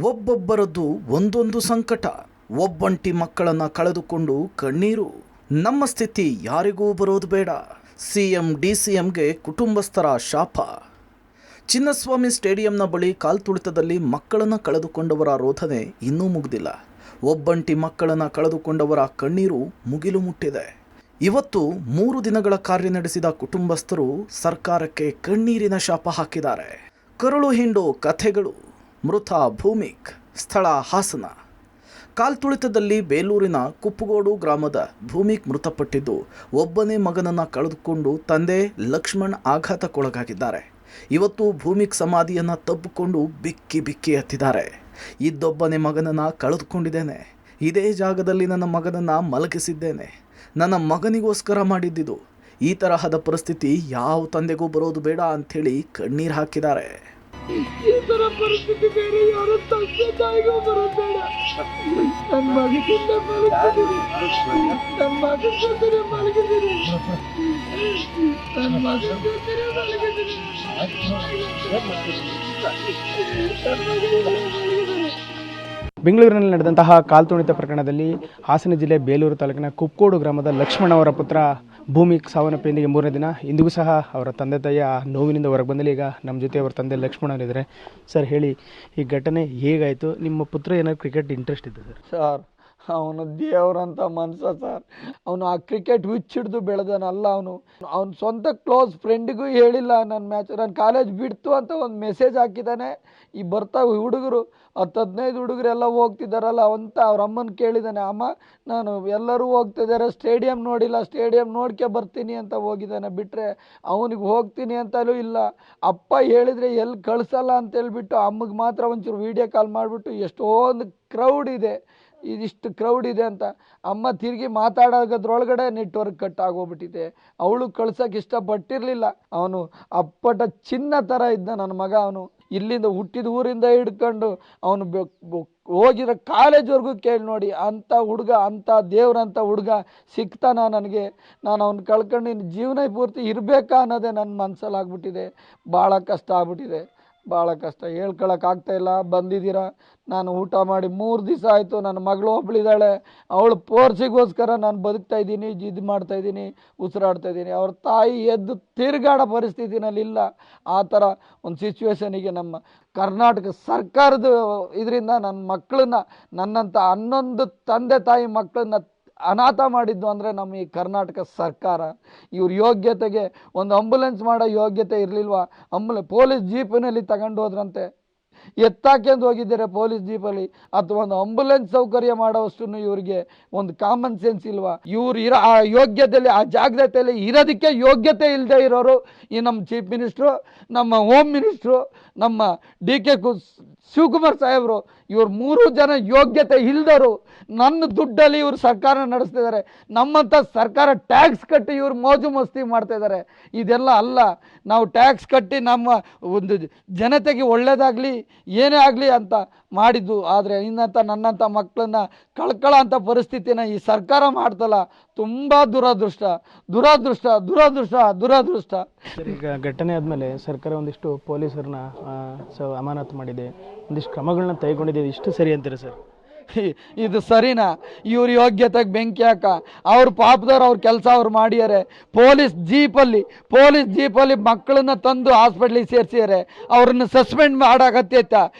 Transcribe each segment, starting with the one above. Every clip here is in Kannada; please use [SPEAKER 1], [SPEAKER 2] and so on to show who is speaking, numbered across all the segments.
[SPEAKER 1] ಒಬ್ಬೊಬ್ಬರದ್ದು ಒಂದೊಂದು ಸಂಕಟ. ಒಬ್ಬಂಟಿ ಮಕ್ಕಳನ್ನು ಕಳೆದುಕೊಂಡು ಕಣ್ಣೀರು. ನಮ್ಮ ಸ್ಥಿತಿ ಯಾರಿಗೂ ಬರೋದು ಬೇಡ. ಸಿಎಂ ಡಿಸಿಎಂಗೆ ಕುಟುಂಬಸ್ಥರ ಶಾಪ. ಚಿನ್ನಸ್ವಾಮಿ ಸ್ಟೇಡಿಯಂನ ಬಳಿ ಕಾಲ್ತುಳಿತದಲ್ಲಿ ಮಕ್ಕಳನ್ನು ಕಳೆದುಕೊಂಡವರ ರೋಧನೆ ಇನ್ನೂ ಮುಗಿದಿಲ್ಲ. ಒಬ್ಬಂಟಿ ಮಕ್ಕಳನ್ನು ಕಳೆದುಕೊಂಡವರ ಕಣ್ಣೀರು ಮುಗಿಲು ಮುಟ್ಟಿದೆ. ಇವತ್ತು 3 ದಿನಗಳ ಕಾರ್ಯ ನಡೆಸಿದ ಕುಟುಂಬಸ್ಥರು ಸರ್ಕಾರಕ್ಕೆ ಕಣ್ಣೀರಿನ ಶಾಪ ಹಾಕಿದ್ದಾರೆ. ಕರುಳು ಹಿಂಡೋ ಕಥೆಗಳು. ಮೃತ ಭೂಮಿಕ್, ಸ್ಥಳ ಹಾಸನ. ಕಾಲ್ತುಳಿತದಲ್ಲಿ ಬೇಲೂರಿನ ಕುಪ್ಪಗೋಡು ಗ್ರಾಮದ ಭೂಮಿಕ್ ಮೃತಪಟ್ಟಿದ್ದು, ಒಬ್ಬನೇ ಮಗನನ್ನು ಕಳೆದುಕೊಂಡು ತಂದೆ ಲಕ್ಷ್ಮಣ್ ಆಘಾತಕ್ಕೊಳಗಾಗಿದ್ದಾರೆ. ಇವತ್ತು ಭೂಮಿಕ್ ಸಮಾಧಿಯನ್ನು ತಬ್ಬಿಕೊಂಡು ಬಿಕ್ಕಿ ಬಿಕ್ಕಿ ಹತ್ತಿದ್ದಾರೆ. ಇದ್ದೊಬ್ಬನೇ ಮಗನನ್ನು ಕಳೆದುಕೊಂಡಿದ್ದೇನೆ. ಇದೇ ಜಾಗದಲ್ಲಿ ನನ್ನ ಮಗನನ್ನು ಮಲಗಿಸಿದ್ದೇನೆ. ನನ್ನ ಮಗನಿಗೋಸ್ಕರ ಮಾಡಿದ್ದಿದ್ದು. ಈ ತರಹದ ಪರಿಸ್ಥಿತಿ ಯಾವ ತಂದೆಗೂ ಬರೋದು ಬೇಡ ಅಂಥೇಳಿ ಕಣ್ಣೀರು ಹಾಕಿದ್ದಾರೆ.
[SPEAKER 2] ಈ ತರ ಪರಿಸ್ಥಿತಿ ಬೇರೆ ಯಾರು ತಂದೆ ತಾಯಿಗೂ ಬರೋಬೇಡ. ನನ್ನ ಮಗನಿಂದ ಮಲಗಿದ್ದೀನಿ, ನನ್ನ ಮಗನ ಜೊತೆ ಮಲಗಿದ್ದೀನಿ, ನನ್ನ ಮಗನ ಜೊತೆ ಮಲಗಿದ್ದೀನಿ.
[SPEAKER 3] ಬೆಂಗಳೂರಿನಲ್ಲಿ ನಡೆದಂತಹ ಕಾಲ್ತುಳಿತ ಪ್ರಕರಣದಲ್ಲಿ ಹಾಸನ ಜಿಲ್ಲೆ ಬೇಲೂರು ತಾಲೂಕಿನ ಕುಪ್ಪಗೋಡು ಗ್ರಾಮದ ಲಕ್ಷ್ಮಣ್ ಅವರ ಪುತ್ರ ಭೂಮಿಕ್ ಸಾವನ್ನಪ್ಪಿಂದಿಗೆ 3ನೇ ದಿನ. ಇಂದಿಗೂ ಸಹ ಅವರ ತಂದೆ ತಾಯಿಯ ನೋವಿನಿಂದ ಹೊರಗೆ ಬಂದಲ್ಲಿ ಈಗ ನಮ್ಮ ಜೊತೆ ಅವರ ತಂದೆ ಲಕ್ಷ್ಮಣ್ ಅವರಿದ್ದಾರೆ. ಸರ್, ಹೇಳಿ, ಈ ಘಟನೆ ಹೇಗಾಯಿತು? ನಿಮ್ಮ ಪುತ್ರ ಏನಾದ್ರು ಕ್ರಿಕೆಟ್ ಇಂಟ್ರೆಸ್ಟ್ ಇದೆ
[SPEAKER 2] ಸರ್? ಅವನು ದೇವ್ರಂತ ಮನ್ಸ ಸರ್. ಅವನು ಆ ಕ್ರಿಕೆಟ್ ಹುಚ್ಚಿಡ್ದು ಬೆಳೆದನಲ್ಲ. ಅವನು ಸ್ವಂತ ಕ್ಲೋಸ್ ಫ್ರೆಂಡಿಗೂ ಹೇಳಿಲ್ಲ ನನ್ನ ಕಾಲೇಜ್ ಬಿಡ್ತು ಅಂತ ಒಂದು ಮೆಸೇಜ್ ಹಾಕಿದ್ದಾನೆ. ಈ ಬರ್ತಾವೆ ಹುಡುಗರು 10-15 ಹುಡುಗರೆಲ್ಲ ಹೋಗ್ತಿದ್ದಾರಲ್ಲ ಅಂತ ಅವ್ರ ಅಮ್ಮನ ಕೇಳಿದ್ದಾನೆ. ಅಮ್ಮ, ನಾನು ಎಲ್ಲರೂ ಹೋಗ್ತಿದ್ದಾರೆ, ಸ್ಟೇಡಿಯಂ ನೋಡಿಲ್ಲ, ಸ್ಟೇಡಿಯಂ ನೋಡ್ಕೆ ಬರ್ತೀನಿ ಅಂತ ಹೋಗಿದ್ದಾನೆ. ಬಿಟ್ಟರೆ ಅವನಿಗೆ ಹೋಗ್ತೀನಿ ಅಂತಲೂ ಇಲ್ಲ. ಅಪ್ಪ ಹೇಳಿದರೆ ಎಲ್ಲಿ ಕಳಿಸಲ್ಲ ಅಂತೇಳ್ಬಿಟ್ಟು ಅಮ್ಮಗೆ ಮಾತ್ರ ಒಂಚೂರು ವೀಡಿಯೋ ಕಾಲ್ ಮಾಡಿಬಿಟ್ಟು ಎಷ್ಟೊಂದು ಕ್ರೌಡ್ ಇದೆ, ಇದಿಷ್ಟು ಕ್ರೌಡ್ ಇದೆ ಅಂತ ಅಮ್ಮ ತಿರುಗಿ ಮಾತಾಡೋದ್ರೊಳಗಡೆ ನೆಟ್ವರ್ಕ್ ಕಟ್ ಆಗೋಗ್ಬಿಟ್ಟಿದೆ. ಅವಳು ಕಳ್ಸೋಕೆ ಇಷ್ಟಪಟ್ಟಿರಲಿಲ್ಲ. ಅವನು ಅಪ್ಪಟ ಚಿನ್ನ ಥರ ಇದ್ದ ನನ್ನ ಮಗ. ಅವನು ಇಲ್ಲಿಂದ ಹುಟ್ಟಿದ ಊರಿಂದ ಹಿಡ್ಕೊಂಡು ಅವನು ಹೋಗಿರೋ ಕಾಲೇಜ್ವರೆಗೂ ಕೇಳಿ ನೋಡಿ, ಅಂಥ ಹುಡುಗ, ಅಂಥ ದೇವ್ರಂಥ ಹುಡುಗ ಸಿಗ್ತಾನ ನನಗೆ? ನಾನು ಅವ್ನು ಕಳ್ಕೊಂಡು ಇನ್ನು ಜೀವನ ಪೂರ್ತಿ ಇರಬೇಕಾ ಅನ್ನೋದೇ ನನ್ನ ಮನಸ್ಸಲ್ಲಿ ಆಗ್ಬಿಟ್ಟಿದೆ. ಭಾಳ ಕಷ್ಟ ಆಗ್ಬಿಟ್ಟಿದೆ, ಭಾಳ ಕಷ್ಟ. ಹೇಳ್ಕೊಳಕ್ಕಾಗ್ತಾಯಿಲ್ಲ. ಬಂದಿದ್ದೀರಾ, ನಾನು ಊಟ ಮಾಡಿ 3 ದಿವಸ ಆಯಿತು. ನನ್ನ ಮಗಳು ಒಬ್ಬಳಿದ್ದಾಳೆ, ಅವಳು ಪೋರ್ಸಿಗೋಸ್ಕರ ನಾನು ಬದುಕ್ತಾ ಇದ್ದೀನಿ, ಇದು ಮಾಡ್ತಾಯಿದ್ದೀನಿ, ಉಸಿರಾಡ್ತಾ ಇದ್ದೀನಿ. ಅವ್ರ ತಾಯಿ ಎದ್ದು ತಿರುಗಾಡೋ ಪರಿಸ್ಥಿತಿನಲ್ಲಿ ಇಲ್ಲ. ಆ ಥರ ಒಂದು ಸಿಚುವೇಶನಿಗೆ ನಮ್ಮ ಕರ್ನಾಟಕ ಸರ್ಕಾರದ ಇದರಿಂದ ನನ್ನ ಮಕ್ಕಳನ್ನ, ನನ್ನಂಥ 11 ತಂದೆ ತಾಯಿ ಮಕ್ಕಳನ್ನ ಅನಾಥ ಮಾಡಿದ್ದು ಅಂದರೆ ನಮ್ಮ ಈ ಕರ್ನಾಟಕ ಸರ್ಕಾರ. ಇವ್ರ ಯೋಗ್ಯತೆಗೆ ಒಂದು ಆಂಬುಲೆನ್ಸ್ ಮಾಡೋ ಯೋಗ್ಯತೆ ಇರಲಿಲ್ವಾ? ಪೊಲೀಸ್ ಜೀಪಿನಲ್ಲಿ ತಗೊಂಡು ಹೋದ್ರಂತೆ, ಎತ್ತಾಕೆಂದು ಹೋಗಿದ್ದಾರೆ ಪೊಲೀಸ್ ಜೀಪಲ್ಲಿ. ಅಥವಾ ಒಂದು ಆಂಬುಲೆನ್ಸ್ ಸೌಕರ್ಯ ಮಾಡೋವಷ್ಟು ಇವ್ರಿಗೆ ಒಂದು ಕಾಮನ್ ಸೆನ್ಸ್ ಇಲ್ವಾ? ಇವ್ರು ಆ ಯೋಗ್ಯತೆಯಲ್ಲಿ, ಆ ಜಾಗ್ರತೆಯಲ್ಲಿ ಇರೋದಕ್ಕೆ ಯೋಗ್ಯತೆ ಇಲ್ಲದೆ ಇರೋರು ಈ ನಮ್ಮ ಚೀಫ್ ಮಿನಿಸ್ಟ್ರು, ನಮ್ಮ ಹೋಮ್ ಮಿನಿಸ್ಟ್ರು, ನಮ್ಮ DK ಶಿವಕುಮಾರ್ ಸಾಹೇಬರು. ಇವ್ರು 3 ಜನ ಯೋಗ್ಯತೆ ಇಲ್ದರು. ನನ್ನ ದುಡ್ಡಲ್ಲಿ ಇವರು ಸರ್ಕಾರ ನಡೆಸ್ತಿದ್ದಾರೆ. ನಮ್ಮಂಥ ಸರ್ಕಾರ ಟ್ಯಾಕ್ಸ್ ಕಟ್ಟಿ ಇವರು ಮೋಜು ಮಸ್ತಿ ಮಾಡ್ತಾಯಿದ್ದಾರೆ. ಇದೆಲ್ಲ ಅಲ್ಲ. ನಾವು ಟ್ಯಾಕ್ಸ್ ಕಟ್ಟಿ ನಮ್ಮ ಒಂದು ಜನತೆಗೆ ಒಳ್ಳೇದಾಗಲಿ, ಏನೇ ಆಗಲಿ ಅಂತ ಮಾಡಿದ್ದು. ಆದರೆ ನನ್ನಂಥ ಮಕ್ಕಳನ್ನ ಕಳ್ಕೊಳ್ಳೋ ಪರಿಸ್ಥಿತಿನ ಈ ಸರ್ಕಾರ ಮಾಡ್ತಲ್ಲ. ತುಂಬ ದುರದೃಷ್ಟ, ದುರದೃಷ್ಟ, ದುರದೃಷ್ಟ, ದುರದೃಷ್ಟ.
[SPEAKER 3] ಈಗ ಘಟನೆ ಆದಮೇಲೆ ಸರ್ಕಾರ ಒಂದಿಷ್ಟು ಪೊಲೀಸರನ್ನ ಅಮಾನತು ಮಾಡಿದೆ, ಒಂದಿಷ್ಟು ಕ್ರಮಗಳನ್ನ ತೆಗೆದುಕೊಂಡಿದೆ. ಇಷ್ಟು ಸರಿ ಅಂತೀರಾ ಸರ್?
[SPEAKER 2] ಇದು ಸರಿನಾ? ಇವ್ರ ಯೋಗ್ಯತೆಗೆ ಬೆಂಕಿ ಹಾಕ. ಅವ್ರ ಪಾಪದವ್ರು ಅವ್ರ ಕೆಲಸ ಅವ್ರು ಮಾಡಿದ್ದಾರೆ. ಪೊಲೀಸ್ ಜೀಪಲ್ಲಿ ಮಕ್ಕಳನ್ನ ತಂದು ಹಾಸ್ಪಿಟ್ಲಿಗೆ ಸೇರಿಸಿದ್ದಾರೆ. ಅವ್ರನ್ನ ಸಸ್ಪೆಂಡ್ ಮಾಡೋಕತ್ತೈತ.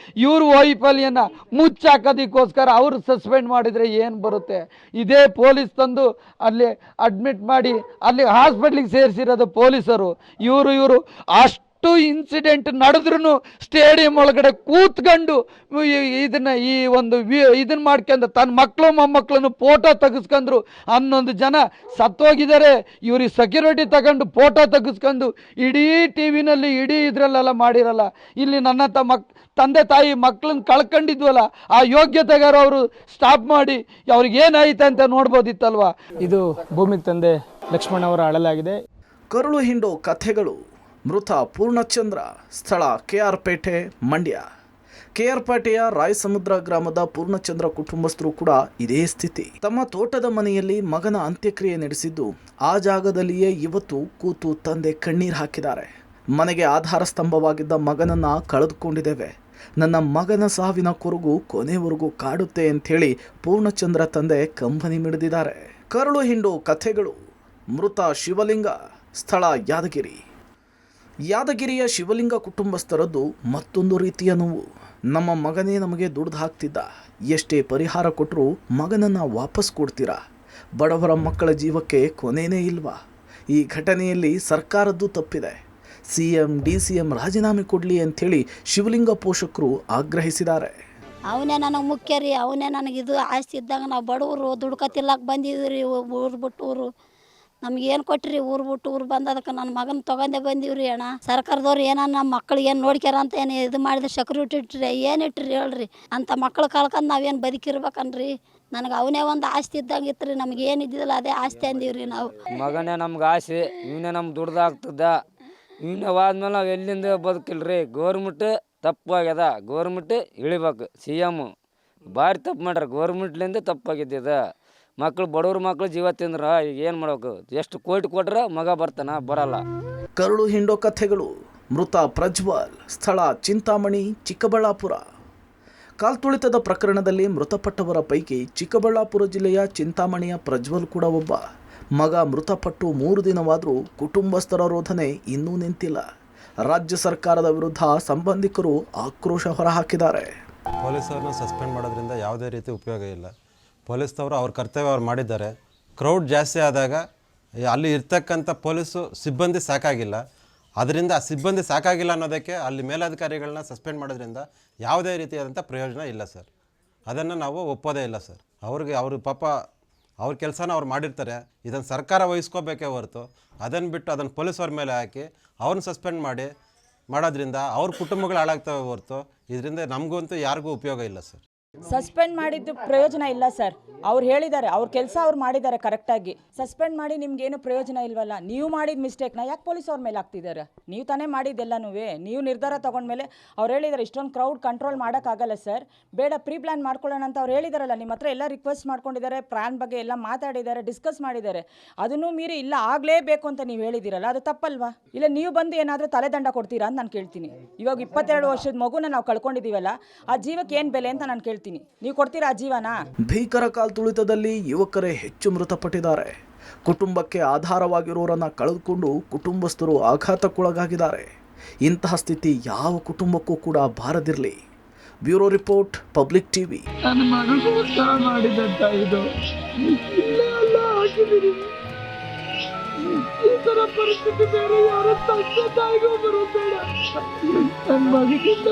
[SPEAKER 2] ಇವ್ರ ವೈಫಲ್ಯನ ಮುಚ್ಚಾಕೋದಕ್ಕೋಸ್ಕರ ಅವ್ರು ಸಸ್ಪೆಂಡ್ ಮಾಡಿದರೆ ಏನು ಬರುತ್ತೆ? ಇದೇ ಪೊಲೀಸ್ ತಂದು ಅಲ್ಲಿ ಅಡ್ಮಿಟ್ ಮಾಡಿ ಅಲ್ಲಿ ಹಾಸ್ಪಿಟ್ಲಿಗೆ ಸೇರಿಸಿರೋದು ಪೊಲೀಸರು. ಇವರು ಅಷ್ಟು ಇನ್ಸಿಡೆಂಟ್ ನಡೆದ್ರೂ ಸ್ಟೇಡಿಯಂ ಒಳಗಡೆ ಕೂತ್ಕೊಂಡು ಇದನ್ನ ಮಾಡ್ಕೊಂಡು ತನ್ನ ಮಕ್ಕಳು ಮೊಮ್ಮಕ್ಕಳನ್ನು ಫೋಟೋ ತೆಗೆಸ್ಕೊಂಡ್ರು. 11 ಜನ ಸತ್ತೋಗಿದ್ದಾರೆ. ಇವ್ರಿಗೆ ಸೆಕ್ಯೂರಿಟಿ ತಗೊಂಡು ಫೋಟೋ ತೆಗೆಸ್ಕೊಂಡು ಇಡೀ ಟಿವಿನಲ್ಲಿ, ಇಡೀ ಇದರಲ್ಲೆಲ್ಲ ಮಾಡಿರಲ್ಲ. ಇಲ್ಲಿ ನನ್ನಂಥ ತಂದೆ ತಾಯಿ ಮಕ್ಕಳನ್ನ ಕಳ್ಕೊಂಡಿದ್ವಲ್ಲ, ಆ ಯೋಗ್ಯತೆಗಾರ ಅವರು ಸ್ಟಾಪ್ ಮಾಡಿ ಅವ್ರಿಗೆ ಏನಾಯ್ತು ಅಂತ ನೋಡ್ಬೋದಿತ್ತಲ್ವಾ?
[SPEAKER 3] ಇದು ಭೂಮಿಕ್ ತಂದೆ ಲಕ್ಷ್ಮಣ್ ಅವರ ಅಳಲಾಗಿದೆ.
[SPEAKER 1] ಕರುಳು ಹಿಂಡೋ ಕಥೆಗಳು. ಮೃತ ಪೂರ್ಣಚಂದ್ರ, ಸ್ಥಳ KR ಪೇಟೆ, ಮಂಡ್ಯ. KR ಪೇಟೆಯ ರಾಯಸಮುದ್ರ ಗ್ರಾಮದ ಪೂರ್ಣಚಂದ್ರ ಕುಟುಂಬಸ್ಥರು ಕೂಡ ಇದೇ ಸ್ಥಿತಿ. ತಮ್ಮ ತೋಟದ ಮನೆಯಲ್ಲಿ ಮಗನ ಅಂತ್ಯಕ್ರಿಯೆ ನಡೆಸಿದ್ದು, ಆ ಜಾಗದಲ್ಲಿಯೇ ಇವತ್ತು ಕೂತು ತಂದೆ ಕಣ್ಣೀರು ಹಾಕಿದ್ದಾರೆ. ಮನೆಗೆ ಆಧಾರ ಸ್ತಂಭವಾಗಿದ್ದ ಮಗನನ್ನ ಕಳೆದುಕೊಂಡಿದ್ದೇವೆ. ನನ್ನ ಮಗನ ಸಾವಿನ ಕೊರಗು ಕೊನೆವರೆಗೂ ಕಾಡುತ್ತೆ ಅಂಥೇಳಿ ಪೂರ್ಣಚಂದ್ರ ತಂದೆ ಕಂಬನಿ ಮಿಡಿದಿದ್ದಾರೆ. ಕರುಳು ಹಿಂಡು ಕಥೆಗಳು. ಮೃತ ಶಿವಲಿಂಗ, ಸ್ಥಳ ಯಾದಗಿರಿ. ಯಾದಗಿರಿಯ ಶಿವಲಿಂಗ ಕುಟುಂಬಸ್ಥರದ್ದು ಮತ್ತೊಂದು ರೀತಿಯ ನೋವು. ನಮ್ಮ ಮಗನೇ ನಮಗೆ ದುಡ್ದು ಹಾಕ್ತಿದ್ದ, ಎಷ್ಟೇ ಪರಿಹಾರ ಕೊಟ್ಟರೂ ಮಗನನ್ನು ವಾಪಸ್ ಕೊಡ್ತೀರಾ? ಬಡವರ ಮಕ್ಕಳ ಜೀವಕ್ಕೆ ಕೊನೆಯೇ ಇಲ್ವಾ? ಈ ಘಟನೆಯಲ್ಲಿ ಸರ್ಕಾರದ್ದು ತಪ್ಪಿದೆ. CM DCM ರಾಜೀನಾಮೆ ಕೊಡಲಿ ಅಂಥೇಳಿ ಶಿವಲಿಂಗ ಪೋಷಕರು ಆಗ್ರಹಿಸಿದ್ದಾರೆ.
[SPEAKER 4] ಅವನೇ ನನಗೆ ಮುಖ್ಯ ರೀ, ಅವನೇ ನನಗಿದು ಆಸ್ತಿ ಇದ್ದಾಗ ನಾವು ಬಡವರು ದುಡ್ಕೊತಿಲ್ಲಕ್ಕೆ ಬಂದಿದ್ದೀವಿ ರೀ. ಊರು ಬಿಟ್ಟು ಊರು ನಮ್ಗೆ ಏನು ಕೊಟ್ಟಿರಿ? ಊರು ಬಿಟ್ಟು ಊರು ಬಂದದಕ್ಕೆ ನನ್ನ ಮಗನ ತೊಗೊಂಡೇ ಬಂದೀವಿ ರೀ ಅಣ್ಣ. ಸರ್ಕಾರದವ್ರು ಏನೋ ನಮ್ಮ ಮಕ್ಳಿಗೆ ಏನು ನೋಡ್ಕ್ಯಾರ ಅಂತ ಏನು ಇದು ಮಾಡಿದ್ರೆ ಸೆಕ್ಯೂರಿಟಿ ಇಟ್ರಿ, ಏನು ಇಟ್ರಿ ಹೇಳ್ರಿ? ಅಂಥ ಮಕ್ಳು ಕಳ್ಕೊಂಡು ನಾವೇನು ಬದುಕಿರ್ಬೇಕನ್ರಿ? ನನಗೆ ಅವನೇ ಒಂದು ಆಸ್ತಿ ಇದ್ದಂಗೆ ಇತ್ತು ರೀ. ನಮ್ಗೆ ಏನು ಇದ್ದಿಲ್ಲ ಅದೇ ಆಸ್ತಿ ಅಂದೀವಿ ರೀ ನಾವು.
[SPEAKER 5] ಮಗನೇ ನಮ್ಗೆ ಆಸೆ, ಇವನೇ ನಮ್ಗೆ ದುಡ್ದಾಗ್ತದ. ಇವನವಾದ್ಮೇಲೆ ನಾವು ಎಲ್ಲಿಂದ ಬದುಕಿಲ್ರಿ. ಗೌರ್ಮೆಂಟ್ ತಪ್ಪಾಗ್ಯದ, ಗೌರ್ಮೆಂಟ್ ಇಳಿಬೇಕು. CM ಭಾರಿ ತಪ್ಪು ಮಾಡ್ಯಾರ, ಗೌರ್ಮೆಂಟ್ಲಿಂದ ತಪ್ಪಾಗಿದ್ದ. ಮಕ್ಳು ಬಡವ್ರ ಮಕ್ಳು ಜೀವ ತಿಂದ್ರ ಈಗ ಏನು ಮಾಡ್ಬೇಕು? ಎಷ್ಟು ಕೋಟಿ ಕೊಟ್ರೆ ಮಗ ಬರ್ತಾನ? ಬರಲ್ಲ.
[SPEAKER 1] ಕರುಳು ಹಿಂಡೋ ಕಥೆಗಳು. ಮೃತ ಪ್ರಜ್ವಲ್, ಸ್ಥಳ ಚಿಂತಾಮಣಿ, ಚಿಕ್ಕಬಳ್ಳಾಪುರ. ಕಾಲ್ತುಳಿತದ ಪ್ರಕರಣದಲ್ಲಿ ಮೃತಪಟ್ಟವರ ಪೈಕಿ ಚಿಕ್ಕಬಳ್ಳಾಪುರ ಜಿಲ್ಲೆಯ ಚಿಂತಾಮಣಿಯ ಪ್ರಜ್ವಲ್ ಕೂಡ ಒಬ್ಬ. ಮಗ ಮೃತಪಟ್ಟು 3 ದಿನವಾದರೂ ಕುಟುಂಬಸ್ಥರ ರೋಧನೆ ಇನ್ನೂ ನಿಂತಿಲ್ಲ. ರಾಜ್ಯ ಸರ್ಕಾರದ ವಿರುದ್ಧ ಸಂಬಂಧಿಕರು ಆಕ್ರೋಶ ಹೊರಹಾಕಿದ್ದಾರೆ.
[SPEAKER 6] ಪೊಲೀಸರನ್ನ ಸಸ್ಪೆಂಡ್ ಮಾಡೋದ್ರಿಂದ ಯಾವುದೇ ರೀತಿ ಉಪಯೋಗ ಇಲ್ಲ. ಪೊಲೀಸ್ನವರು ಅವ್ರ ಕರ್ತವ್ಯ ಅವ್ರು ಮಾಡಿದ್ದಾರೆ. ಕ್ರೌಡ್ ಜಾಸ್ತಿ ಆದಾಗ ಅಲ್ಲಿ ಇರ್ತಕ್ಕಂಥ ಪೊಲೀಸು ಸಿಬ್ಬಂದಿ ಸಾಕಾಗಿಲ್ಲ. ಅದರಿಂದ ಆ ಸಿಬ್ಬಂದಿ ಸಾಕಾಗಿಲ್ಲ ಅನ್ನೋದಕ್ಕೆ ಅಲ್ಲಿ ಮೇಲಧಿಕಾರಿಗಳನ್ನ ಸಸ್ಪೆಂಡ್ ಮಾಡೋದ್ರಿಂದ ಯಾವುದೇ ರೀತಿಯಾದಂಥ ಪ್ರಯೋಜನ ಇಲ್ಲ ಸರ್. ಅದನ್ನು ನಾವು ಒಪ್ಪೋದೇ ಇಲ್ಲ ಸರ್. ಅವರು ಪಾಪ ಅವ್ರ ಕೆಲಸನ ಅವ್ರು ಮಾಡಿರ್ತಾರೆ. ಇದನ್ನು ಸರ್ಕಾರ ವಹಿಸ್ಕೋಬೇಕೇ ಹೊರತು ಅದನ್ನು ಬಿಟ್ಟು ಅದನ್ನು ಪೊಲೀಸವ್ರ ಮೇಲೆ ಹಾಕಿ ಅವ್ರನ್ನ ಸಸ್ಪೆಂಡ್ ಮಾಡೋದ್ರಿಂದ ಅವ್ರ ಕುಟುಂಬಗಳು ಹಾಳಾಗ್ತವೆ ಹೊರತು ಇದರಿಂದ ನಮಗಂತೂ ಯಾರಿಗೂ ಉಪಯೋಗ ಇಲ್ಲ ಸರ್.
[SPEAKER 7] ಸಸ್ಪೆಂಡ್ ಮಾಡಿದ್ದು ಪ್ರಯೋಜನ ಇಲ್ಲ ಸರ್. ಅವ್ರು ಹೇಳಿದ್ದಾರೆ, ಅವ್ರ ಕೆಲಸ ಅವ್ರು ಮಾಡಿದ್ದಾರೆ ಕರೆಕ್ಟಾಗಿ. ಸಸ್ಪೆಂಡ್ ಮಾಡಿ ನಿಮ್ಗೇನು ಪ್ರಯೋಜನ ಇಲ್ವಲ್ಲ. ನೀವು ಮಾಡಿದ ಮಿಸ್ಟೇಕ್ನ ಯಾಕೆ ಪೊಲೀಸ್ ಅವ್ರ ಮೇಲೆ ಹಾಕ್ತಿದ್ದಾರೆ? ನೀವು ತಾನೇ ಮಾಡಿದ್ದೆಲ್ಲನೂ. ನೀವು ನಿರ್ಧಾರ ತೊಗೊಂಡ್ಮೇಲೆ ಅವ್ರು ಹೇಳಿದ್ದಾರೆ ಇಷ್ಟೊಂದು ಕ್ರೌಡ್ ಕಂಟ್ರೋಲ್ ಮಾಡೋಕ್ಕಾಗಲ್ಲ ಸರ್, ಬೇಡ ಪ್ರೀ ಪ್ಲ್ಯಾನ್ ಮಾಡ್ಕೊಳ್ಳೋಣ ಅಂತ ಅವ್ರು ಹೇಳಿದಾರಲ್ಲ. ನಿಮ್ಮ ಹತ್ರ ಎಲ್ಲ ರಿಕ್ವೆಸ್ಟ್ ಮಾಡ್ಕೊಂಡಿದ್ದಾರೆ, ಪ್ಲ್ಯಾನ್ ಬಗ್ಗೆ ಎಲ್ಲ ಮಾತಾಡಿದ್ದಾರೆ, ಡಿಸ್ಕಸ್ ಮಾಡಿದ್ದಾರೆ. ಅದನ್ನು ಮೀರಿ ಇಲ್ಲ ಆಗಲೇಬೇಕು ಅಂತ ನೀವು ಹೇಳಿದ್ದೀರಲ್ಲ, ಅದು ತಪ್ಪಲ್ವಾ? ಇಲ್ಲ ನೀವು ಬಂದು ಏನಾದರೂ ತಲೆದಂಡ ಕೊಡ್ತೀರಾ ಅಂತ ನಾನು ಕೇಳ್ತೀನಿ. ಇವಾಗ 22 ವರ್ಷದ ಮಗುನ ನಾವು ಕಳ್ಕೊಂಡಿದ್ದೀವಲ್ಲ, ಆ ಜೀವಕ್ಕೆ ಏನು ಬೆಲೆ ಅಂತ ನಾನು ಕೇಳ್ತೀನಿ. ನೀವು ಕೊಡ್ತೀರಾ ಆ ಜೀವನ?
[SPEAKER 1] ಭೀಕರ ಕಾಲ್ತುಳಿತದಲ್ಲಿ ಯುವಕರೇ ಹೆಚ್ಚು ಮೃತಪಟ್ಟಿದ್ದಾರೆ. ಕುಟುಂಬಕ್ಕೆ ಆಧಾರವಾಗಿರೋರನ್ನ ಕಳೆದುಕೊಂಡು ಕುಟುಂಬಸ್ಥರು ಆಘಾತಕ್ಕೊಳಗಾಗಿದ್ದಾರೆ. ಇಂತಹ ಸ್ಥಿತಿ ಯಾವ ಕುಟುಂಬಕ್ಕೂ ಕೂಡ ಬಾರದಿರಲಿ. Bureau report, public TV.
[SPEAKER 2] ನನ್ನ ಮಗಳಿಗೋಸ್ಕರ ಮಾಡಿದಂತ ಇದು ಎಲ್ಲ ಹಾಕಿದ್ದೀನಿ. ಈ ಥರ ಪರಿಸ್ಥಿತಿ ಬೇರೆ ಯಾರ ತಂದೆ ತಾಯಿಗೂ ಬರೋಬೇಡ. ನನ್ನ ಮಗಿಗಿಂತ